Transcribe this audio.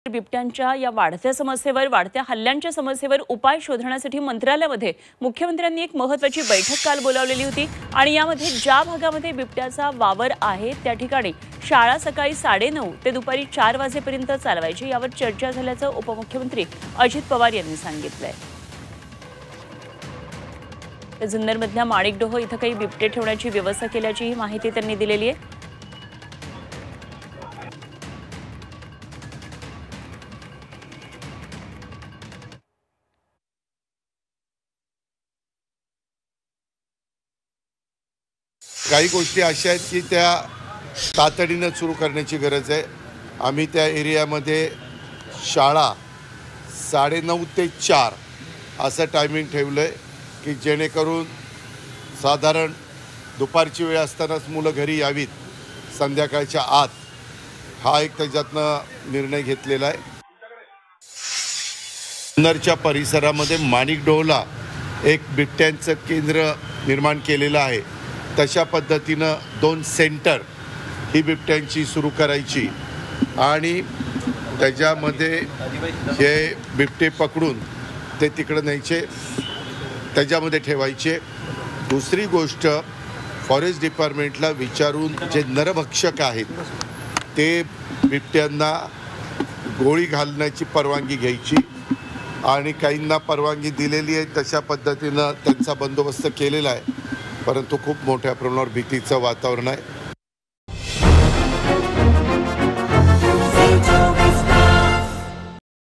बिबट्यांच्या या वाढत्या हल्ल्यांच्या समस्येवर उपाय शोधण्यासाठी मंत्रालयामध्ये मुख्यमंत्र्यांनी एक महत्त्वाची बैठक काल बोलावलेली होती आणि यामध्ये ज्या भागामध्ये बिबट्याचा वावर आहे त्या ठिकाणी शाळा सकाळी 9:30 ते दुपारी 4 वाजेपर्यंत चालवायची यावर चर्चा झाल्याचं उपमुख्यमंत्री अजित पवार यांनी सांगितलंय। जुन्नरमधल्या माणिकडोह इथं काही बिबटे ठेवण्याची व्यवस्था केल्याची माहिती त्यांनी दिलेली आहे। काही गोष्टी अशा आहेत की त्या तातडीने सुरू करण्याची गरज आहे। आम्ही त्या एरियामध्ये शाळा 9:30 ते 4 असं टायमिंग ठेवलं आहे की जेणेकरून साधारण दुपारची वेळ असतानाच मुलं घरी यावीत संध्याकाळच्या आत, हा एक त्याच्यातनं निर्णय घेतलेला आहे। जुन्नरच्या परिसरामध्ये माणिकडोहला एक बिबट्यांचं केंद्र निर्माण केलेलं आहे। तशा पद्धतीनं 2 सेंटर ही बिबट्यांची सुरू करायची आणि त्याच्यामध्ये हे बिबटे पकडून ते तिकडे न्यायचे, त्याच्यामध्ये ठेवायचे। दुसरी गोष्ट, फॉरेस्ट डिपार्टमेंटला विचारून जे नरभक्षक आहेत ते बिबट्यांना गोळी घालण्याची परवानगी घ्यायची आणि काहींना परवानगी दिलेली आहे, तशा पद्धतीनं त्यांचा बंदोबस्त केलेला आहे। परंतु खूप मोठ्या प्रमाणावर भीतीचं वातावरण आहे।